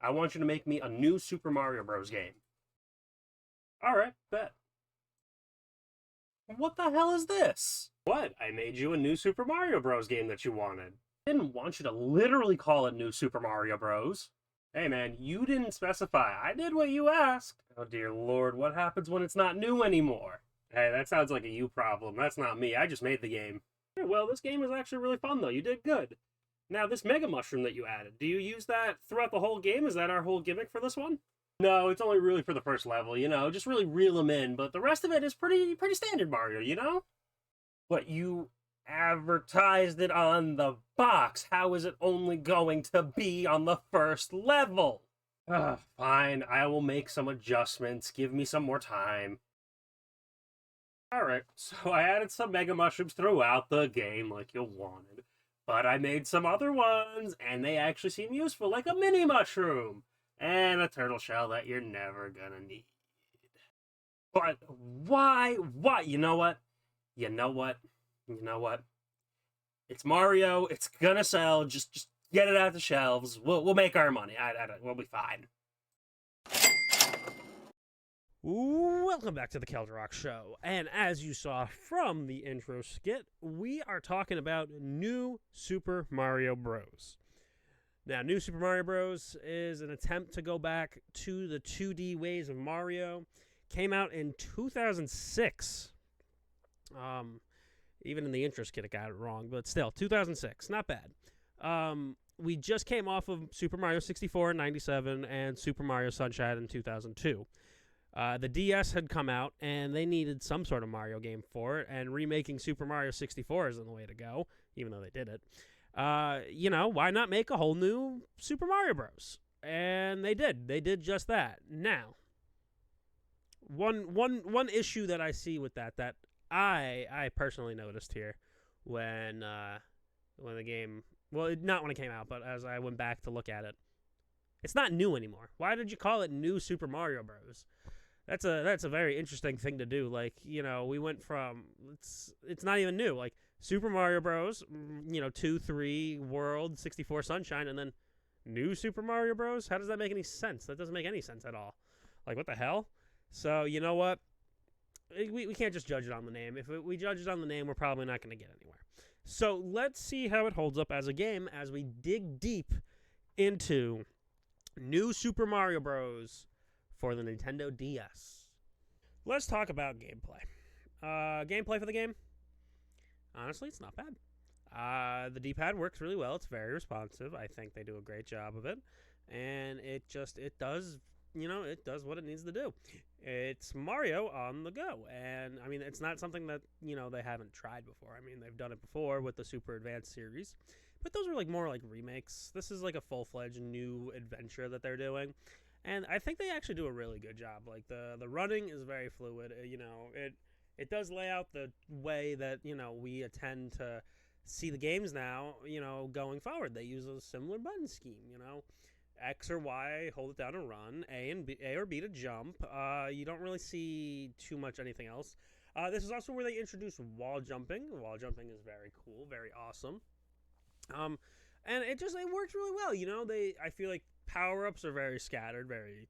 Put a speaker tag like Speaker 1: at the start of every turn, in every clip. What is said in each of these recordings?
Speaker 1: I want you to make me a new Super Mario Bros. Game. Alright, bet. What the hell is this? What? I made you a new Super Mario Bros. Game that you wanted. I didn't want you to literally call it New Super Mario Bros. Hey man, you didn't specify. I did what you asked. Oh dear lord, what happens when it's not new anymore? Hey, that sounds like a you problem. That's not me. I just made the game. Yeah, well, this game is actually really fun though. You did good. Now, this Mega Mushroom that you added, do you use that throughout the whole game? Is that our whole gimmick for this one? No, it's only really for the first level, just really reel them in, but the rest of it is pretty standard Mario, What, you advertised it on the box. How is it only going to be on the first level? Fine, I will make some adjustments. Give me some more time. Alright, so I added some Mega Mushrooms throughout the game like you wanted. But I made some other ones, and they actually seem useful, like a mini mushroom. And a turtle shell that you're never gonna need. But why? Why? You know what? You know what? You know what? It's Mario. It's gonna sell. Just get it out the shelves. We'll make our money. We'll be fine.
Speaker 2: Welcome back to the Keldrock Show, and as you saw from the intro skit, we are talking about New Super Mario Bros. Now, New Super Mario Bros. Is an attempt to go back to the 2D ways of Mario. Came out in 2006. Even in the intro skit, it got it wrong, but still, 2006, not bad. We just came off of Super Mario 64 in 97 and Super Mario Sunshine in 2002. The DS had come out, and they needed some sort of Mario game for it, and remaking Super Mario 64 isn't the way to go, even though they did it. Why not make a whole new Super Mario Bros? And they did. They did just that. Now, one issue that I see with that I personally noticed here when the game, well, not when it came out, but as I went back to look at it, it's not new anymore. Why did you call it New Super Mario Bros? That's a very interesting thing to do. Like, we went from it's not even new. Like Super Mario Bros. 2, 3, World, 64, Sunshine, and then New Super Mario Bros. How does that make any sense? That doesn't make any sense at all. Like, what the hell? So you know what? We can't just judge it on the name. If we judge it on the name, we're probably not going to get anywhere. So let's see how it holds up as a game as we dig deep into New Super Mario Bros. For the Nintendo DS. Let's talk about gameplay. Gameplay for the game? Honestly, it's not bad. The D-pad works really well. It's very responsive. I think they do a great job of it. And it does what it needs to do. It's Mario on the go. And, I mean, it's not something that, they haven't tried before. I mean, they've done it before with the Super Advanced series. But those were, more like remakes. This is like a full-fledged new adventure that they're doing. And I think they actually do a really good job. Like, the running is very fluid. It does lay out the way that, we tend to see the games now, going forward. They use a similar button scheme, X or Y, hold it down and run. A or B to jump. You don't really see too much anything else. This is also where they introduce wall jumping. Wall jumping is very cool, very awesome. And it works really well, I feel like power-ups are very scattered, very,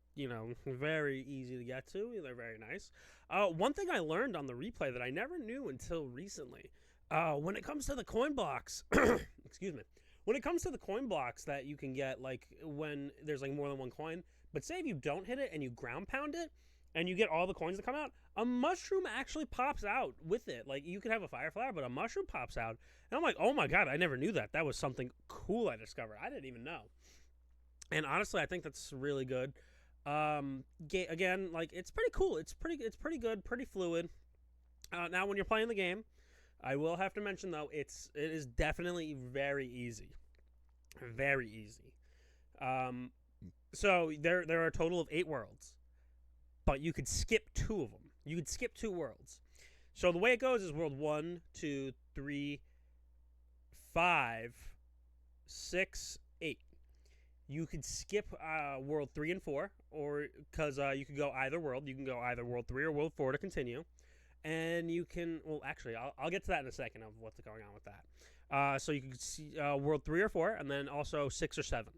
Speaker 2: very easy to get to. They're very nice. One thing I learned on the replay that I never knew until recently, when it comes to the coin blocks, excuse me, when it comes to the coin blocks that you can get, when there's, more than one coin, but say if you don't hit it and you ground pound it, and you get all the coins that come out, a mushroom actually pops out with it. Like, you could have a fire flower, but a mushroom pops out. And I'm like, oh my god, I never knew that. That was something cool I discovered. I didn't even know. And honestly, I think that's really good. Again, it's pretty cool. It's pretty good, pretty fluid. Now, when you're playing the game, I will have to mention, though, it is definitely very easy. Very easy. So, there are a total of 8 worlds. But you could skip 2 of them. You could skip 2 worlds. So the way it goes is world 1, 2, 3, 5, 6, 8. You could skip world 3 and 4, or because you could go either world. You can go either world 3 or world 4 to continue. And you can, well, actually, I'll get to that in a second of what's going on with that. So you can see world 3 or 4, and then also 6 or 7.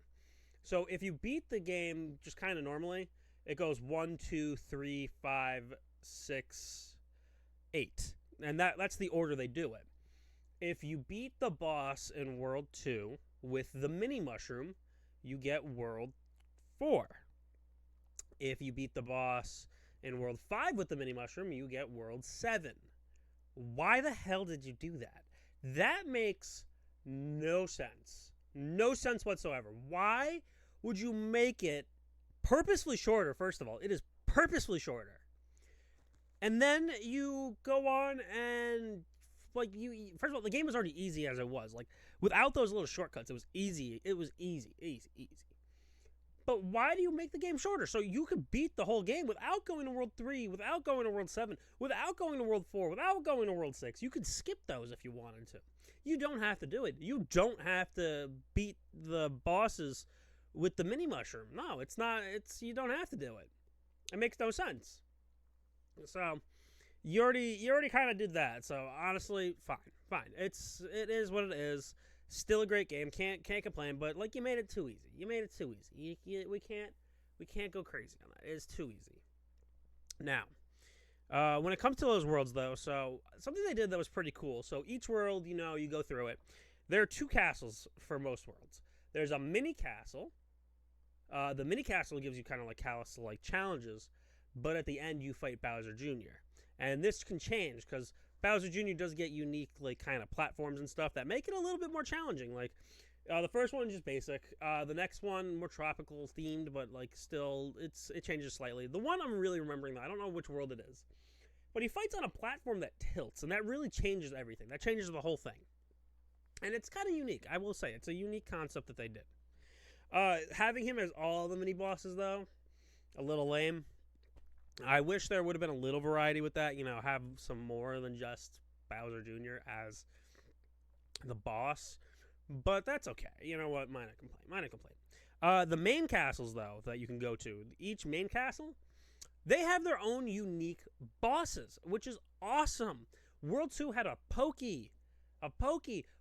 Speaker 2: So if you beat the game just kind of normally, it goes 1, 2, 3, 5, 6, 8. And that's the order they do it. If you beat the boss in World 2 with the mini mushroom, you get World 4. If you beat the boss in World 5 with the mini mushroom, you get World 7. Why the hell did you do that? That makes no sense. No sense whatsoever. Why would you make it purposefully shorter? First of all, it is purposefully shorter. And then you go on and like first of all, the game was already easy as it was. Like without those little shortcuts, it was easy. It was easy. But why do you make the game shorter? So you could beat the whole game without going to World 3, without going to World 7, without going to World 4, without going to World 6. You could skip those if you wanted to. You don't have to do it. You don't have to beat the bosses with the mini mushroom. No, it's not. You don't have to do it. It makes no sense. So you already kind of did that. So honestly, fine. It is what it is. Still a great game. Can't complain. But like you made it too easy. We can't go crazy on that. It's too easy. Now, when it comes to those worlds though, so something they did that was pretty cool. So each world, you go through it. There are 2 castles for most worlds. There's a mini castle. The mini castle gives you kind of like castle-like challenges, but at the end you fight Bowser Jr. And this can change because Bowser Jr. does get unique like kind of platforms and stuff that make it a little bit more challenging. Like the first one is just basic. The next one more tropical themed, but like still it changes slightly. The one I'm really remembering though, I don't know which world it is, but he fights on a platform that tilts, and that really changes everything. That changes the whole thing, and it's kind of unique. I will say it's a unique concept that they did. Having him as all the mini bosses though, a little lame. I wish there would have been a little variety with that, have some more than just Bowser Jr. as the boss. But that's okay. You know what? Minor complaint. The main castles, though, that you can go to, each main castle, they have their own unique bosses, which is awesome. World 2 had a Pokey.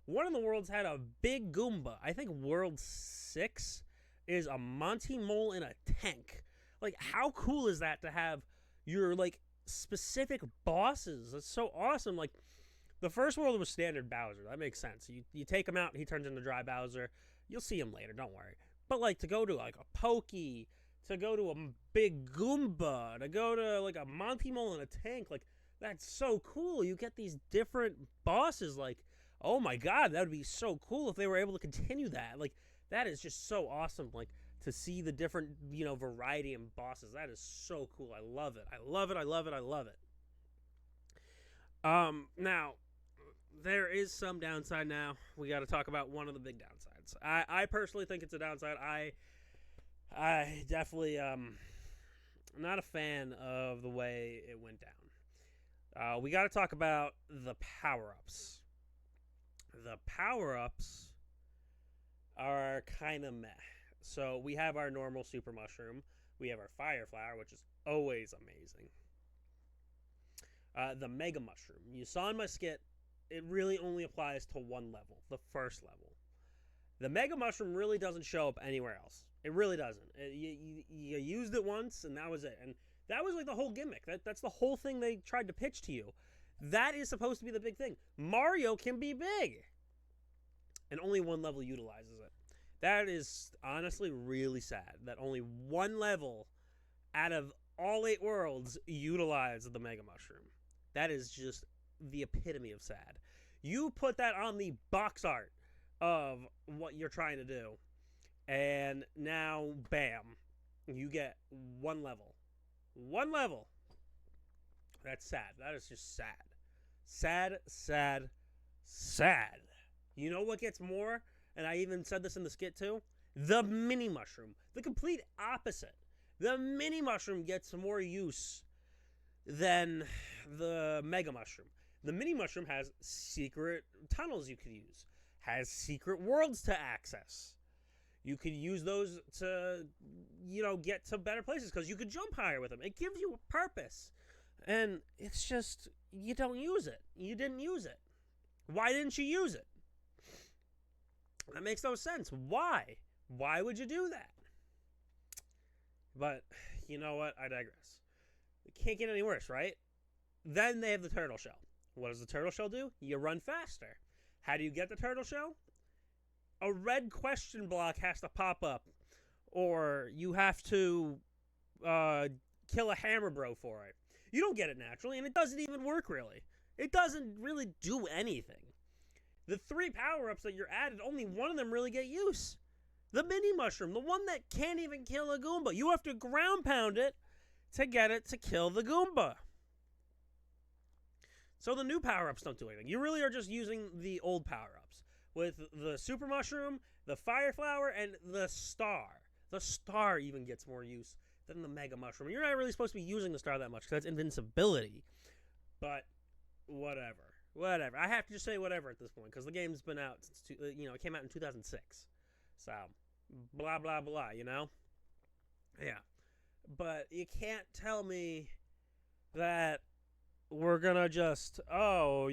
Speaker 2: One of the worlds had a big Goomba. I think World 6 is a Monty Mole in a tank. Like, how cool is that to have your, like, specific bosses? That's so awesome. Like, the first world was standard Bowser. That makes sense. You take him out, he turns into Dry Bowser. You'll see him later, don't worry. But, like, to go to, like, a Pokey, to go to a big Goomba, to go to, like, a Monty Mole in a tank, like, that's so cool. You get these different bosses, like, oh my god, that would be so cool if they were able to continue that. Like, that is just so awesome. Like, to see the different, variety in bosses. That is so cool. I love it. Now, there is some downside now. We got to talk about one of the big downsides. I personally think it's a downside. I definitely not a fan of the way it went down. We got to talk about the power-ups. The power-ups are kind of meh. So we have our normal Super Mushroom. We have our Fire Flower, which is always amazing. The Mega Mushroom. You saw in my skit, it really only applies to one level, the first level. The Mega Mushroom really doesn't show up anywhere else. It really doesn't. You used it once, and that was it. And that was like the whole gimmick. That's the whole thing they tried to pitch to you. That is supposed to be the big thing. Mario can be big. And only one level utilizes it. That is honestly really sad that only one level out of all 8 worlds utilize the Mega Mushroom. That is just the epitome of sad. You put that on the box art of what you're trying to do, and now, bam, you get one level. One level. That's sad. That is just sad. Sad. You know what gets more? And I even said this in the skit too. The mini mushroom. The complete opposite. The mini mushroom gets more use than the mega mushroom. The mini mushroom has secret tunnels you could use. Has secret worlds to access. You could use those to, get to better places because you could jump higher with them. It gives you a purpose. And it's just, you don't use it. You didn't use it. Why didn't you use it? That makes no sense. Why? Why would you do that? But you know what? I digress. It can't get any worse, right? Then they have the turtle shell. What does the turtle shell do? You run faster. How do you get the turtle shell? A red question block has to pop up, or you have to kill a hammer bro for it. You don't get it naturally, and it doesn't even work really. It doesn't really do anything. The 3 power-ups that you're added, only one of them really get use. The mini mushroom, the one that can't even kill a Goomba. You have to ground pound it to get it to kill the Goomba. So the new power-ups don't do anything. You really are just using the old power-ups. With the super mushroom, the fire flower, and the star. The star even gets more use than the mega mushroom. You're not really supposed to be using the star that much because that's invincibility. But whatever. Whatever. I have to just say whatever at this point because the game's been out since, it came out in 2006. So, blah, blah, blah, you know? Yeah. But you can't tell me that we're going to just, we're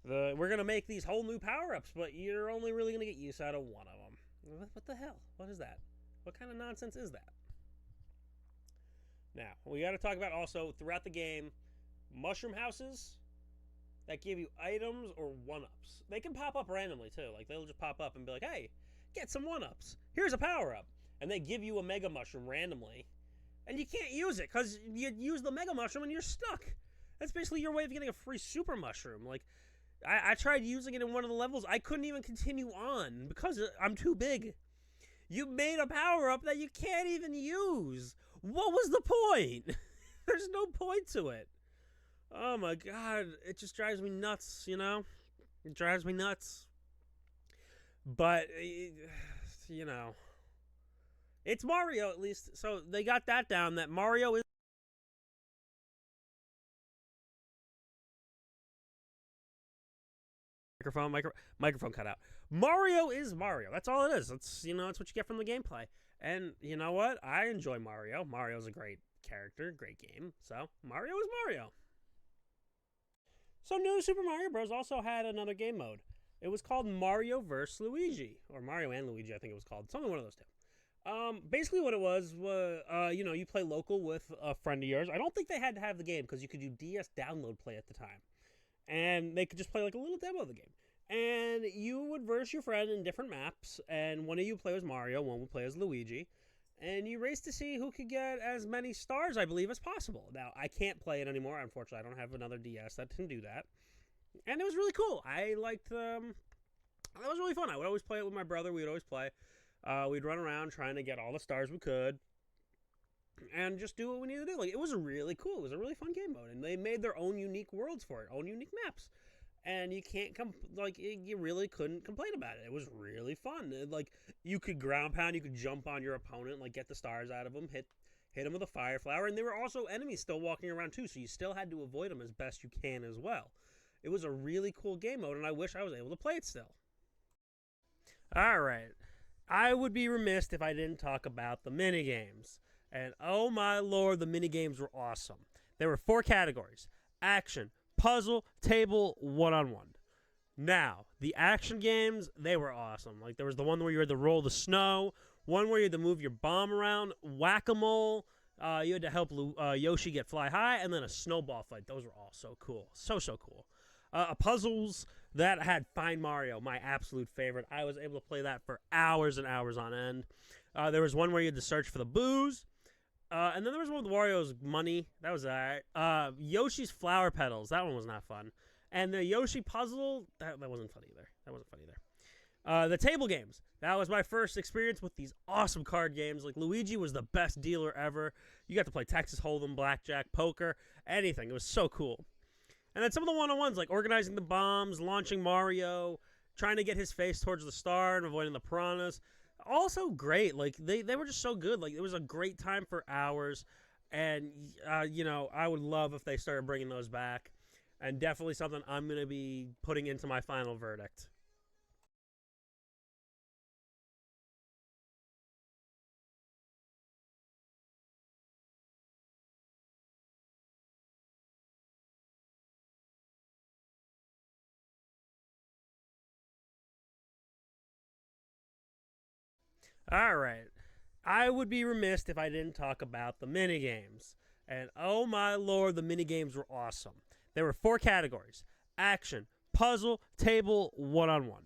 Speaker 2: going to make these whole new power-ups, but you're only really going to get use out of one of them. What the hell? What is that? What kind of nonsense is that? Now, we got to talk about also, throughout the game, mushroom houses that give you items or one-ups. They can pop up randomly, too. Like, they'll just pop up and be like, hey, get some one-ups. Here's a power-up. And they give you a mega mushroom randomly. And you can't use it, because you use the mega mushroom and you're stuck. That's basically your way of getting a free super mushroom. Like, I tried using it in one of the levels. I couldn't even continue on, because I'm too big. You made a power-up that you can't even use. What was the point? There's no point to it. Oh my god, it just drives me nuts, you know? It drives me nuts. But, it's Mario at least, so they got that down, that Mario is... Microphone cut out. Mario is Mario. That's all it is. It's what you get from the gameplay. And you know what? I enjoy Mario. Mario's a great character, great game. So, Mario is Mario. So, New Super Mario Bros. Also had another game mode. It was called Mario vs. Luigi. Or Mario and Luigi, I think it was called. It's only one of those two. Basically what it was, you play local with a friend of yours. I don't think they had to have the game, because you could do DS download play at the time. And they could just play like a little demo of the game. And you would verse your friend in different maps, and one of you play as Mario, one would play as Luigi. And you race to see who could get as many stars, I believe, as possible. Now, I can't play it anymore. Unfortunately, I don't have another DS that can do that. And it was really cool. I liked, that was really fun. I would always play it with my brother. We would always play. We'd run around trying to get all the stars we could. And just do what we needed to do. Like, it was really cool. It was a really fun game mode. And they made their own unique worlds for it. Own unique maps. And you can't, you really couldn't complain about it. It was really fun. You could ground pound. You could jump on your opponent, get the stars out of them. Hit them with a fire flower. And there were also enemies still walking around, too. So you still had to avoid them as best you can as well. It was a really cool game mode. And I wish I was able to play it still. All right. I would be remiss if I didn't talk about the minigames. And oh my lord, the minigames were awesome. There were 4 categories: action, puzzle, table, one-on-one. Now, the action games, they were awesome. Like, there was the one where you had to roll the snow, one where you had to move your bomb around, whack-a-mole, you had to help Yoshi get fly high, and then a snowball fight. Those were all so cool. So cool. Puzzles that had Find Mario, my absolute favorite. I was able to play that for hours and hours on end. There was one where you had to search for the booze. And then there was one with Wario's money. That was alright. Yoshi's flower petals. That one was not fun. And the Yoshi puzzle, that wasn't fun either. The table games. That was my first experience with these awesome card games. Like, Luigi was the best dealer ever. You got to play Texas Hold'em, blackjack, poker, anything. It was so cool. And then some of the one-on-ones, like organizing the bombs, launching Mario, trying to get his face towards the star and avoiding the piranhas. Also great. Like, they were just so good. Like, it was a great time for hours. And, I would love if they started bringing those back. And definitely something I'm going to be putting into my final verdict. All right. I would be remiss if I didn't talk about the minigames. And oh my lord, the minigames were awesome. There were 4 categories: action, puzzle, table, one-on-one.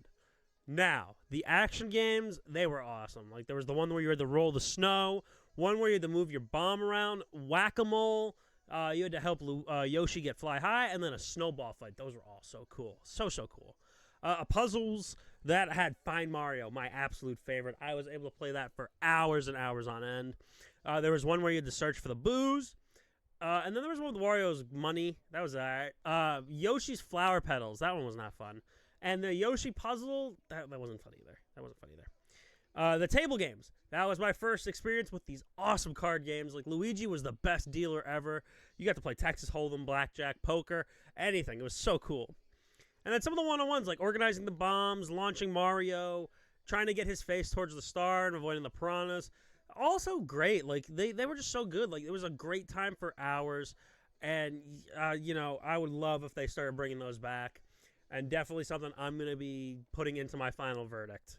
Speaker 2: Now, the action games, they were awesome. Like, there was the one where you had to roll the snow, one where you had to move your bomb around, whack-a-mole, you had to help Yoshi get fly high, and then a snowball fight. Those were all so cool. So cool. Puzzles that had Find Mario, my absolute favorite. I was able to play that for hours and hours on end. There was one where you had to search for the booze. And then there was one with Wario's money. That was alright. Yoshi's flower petals. That one was not fun. And the Yoshi puzzle, that wasn't fun either. The table games. That was my first experience with these awesome card games. Like, Luigi was the best dealer ever. You got to play Texas Hold'em, blackjack, poker, anything. It was so cool. And then some of the one-on-ones, like organizing the bombs, launching Mario, trying to get his face towards the star and avoiding the piranhas. Also great. Like, they were just so good. Like, it was a great time for hours. And, I would love if they started bringing those back. And definitely something I'm going to be putting into my final verdict.